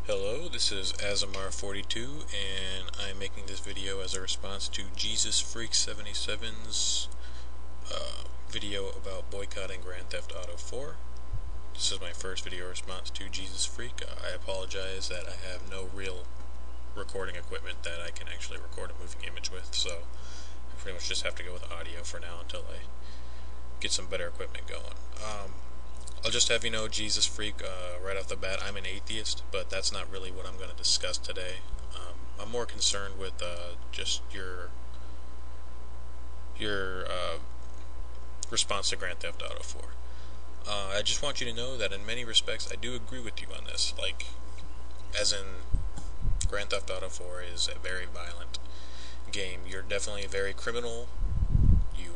Hello, this is Azamar42, and I'm making this video as a response to Jezuzfreek777's video about boycotting Grand Theft Auto 4. This is my first video response to Jezuzfreek. I apologize that I have no real recording equipment that I can actually record a moving image with, so I pretty much just have to go with audio for now until I get some better equipment going. I'll just have you know, Jezuzfreek, right off the bat, I'm an atheist, but that's not really what I'm going to discuss today. I'm more concerned with just your response to Grand Theft Auto 4. I just want you to know that in many respects, I do agree with you on this. Like, as in, Grand Theft Auto 4 is a very violent game. You're definitely very criminal. You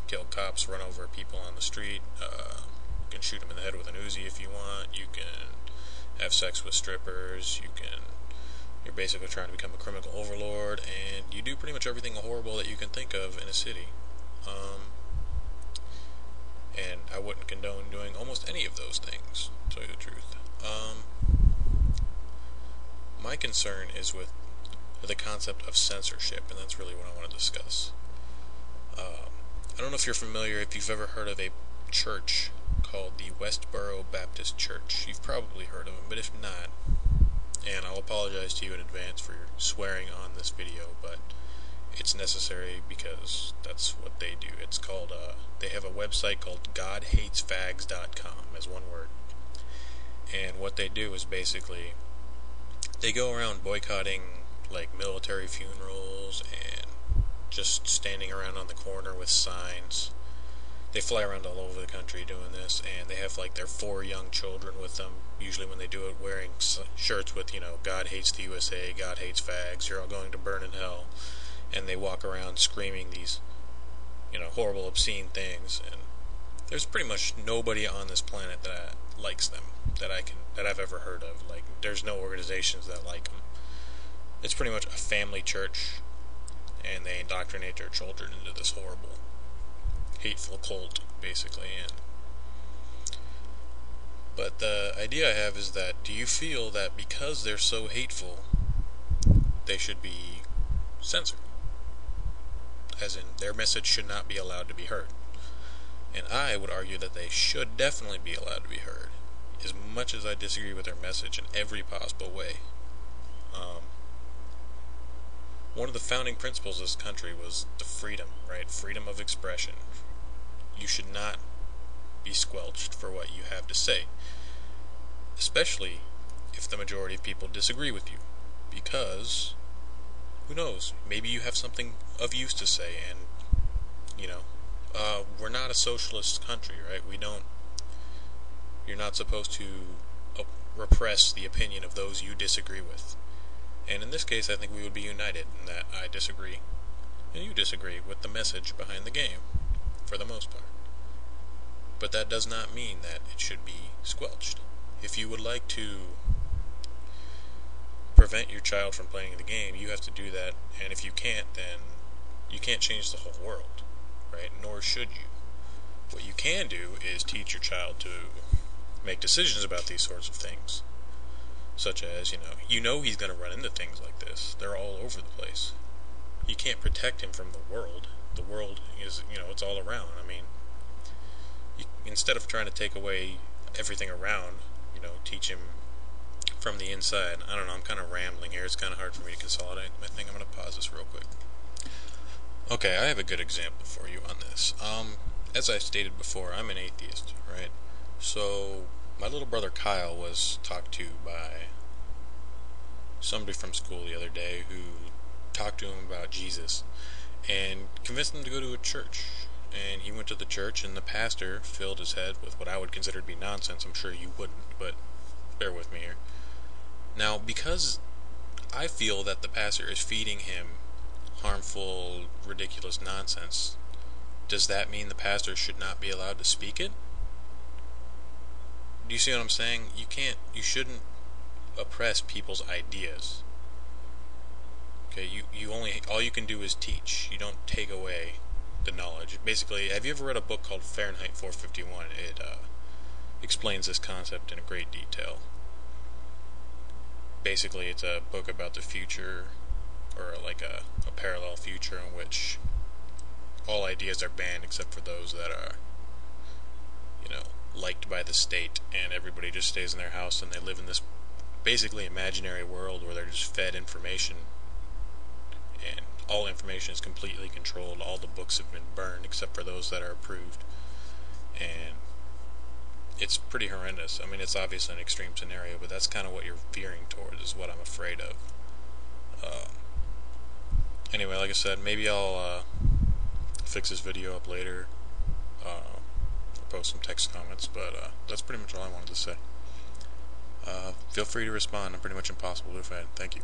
kill cops, run over people on the street. You can shoot them in the head with an Uzi if you want. You can have sex with strippers. You're basically trying to become a criminal overlord, and you do pretty much everything horrible that you can think of in a city. And I wouldn't condone doing almost any of those things, to tell you the truth. My concern is with the concept of censorship, and that's really what I want to discuss. I don't know if you're familiar, if you've ever heard of a church called the Westboro Baptist Church. You've probably heard of them, but if not, and I'll apologize to you in advance for swearing on this video, but it's necessary because that's what they do. It's called, they have a website called GodHatesFags.com, as one word. And what they do is basically, they go around boycotting, like, military funerals and just standing around on the corner with signs. They fly around all over the country doing this, and they have, like, their 4 young children with them, usually when they do it, wearing shirts with, God hates the USA, God hates fags, you're all going to burn in hell. And they walk around screaming these, horrible, obscene things, and there's pretty much nobody on this planet that likes them, that I've ever heard of. Like, there's no organizations that like them. It's pretty much a family church, and they indoctrinate their children into this horrible, hateful cult, basically. But the idea I have is that, do you feel that because they're so hateful, they should be censored? As in, their message should not be allowed to be heard. And I would argue that they should definitely be allowed to be heard, as much as I disagree with their message in every possible way. One of the founding principles of this country was the freedom, right? Freedom of expression. You should not be squelched for what you have to say, especially if the majority of people disagree with you, because who knows, maybe you have something of use to say, and we're not a socialist country, right? You're not supposed to repress the opinion of those you disagree with. And in this case, I think we would be united in that I disagree and you disagree with the message behind the game, for the most part. But that does not mean that it should be squelched. If you would like to prevent your child from playing the game, you have to do that, and if you can't, then you can't change the whole world, right? Nor should you. What you can do is teach your child to make decisions about these sorts of things, such as, he's going to run into things like this. They're all over the place. You can't protect him from the world. The world is, it's all around. I mean, instead of trying to take away everything around, teach him from the inside. I don't know, I'm kind of rambling here. It's kind of hard for me to consolidate. I think I'm going to pause this real quick. Okay, I have a good example for you on this. As I stated before, I'm an atheist, right? So, my little brother Kyle was talked to by somebody from school the other day who talked to him about Jesus and convinced him to go to a church. And he went to the church, and the pastor filled his head with what I would consider to be nonsense. I'm sure you wouldn't, but bear with me here. Now, because I feel that the pastor is feeding him harmful, ridiculous nonsense, does that mean the pastor should not be allowed to speak it? Do you see what I'm saying? You shouldn't oppress people's ideas. Okay, all you can do is teach. You don't take away the knowledge. Basically, have you ever read a book called Fahrenheit 451? It explains this concept in a great detail. basically it's a book about the future, or like a parallel future in which all ideas are banned except for those that are, you know, liked by the state, and everybody just stays in their house and they live in this basically imaginary world where they're just fed information, and all information is completely controlled. All the books have been burned except for those that are approved, and it's pretty horrendous. I mean, it's obviously an extreme scenario, but that's kind of what you're veering towards, is what I'm afraid of. Anyway, like I said, maybe I'll fix this video up later, or post some text comments, but that's pretty much all I wanted to say. Feel free to respond. I'm pretty much impossible to offend. Thank you.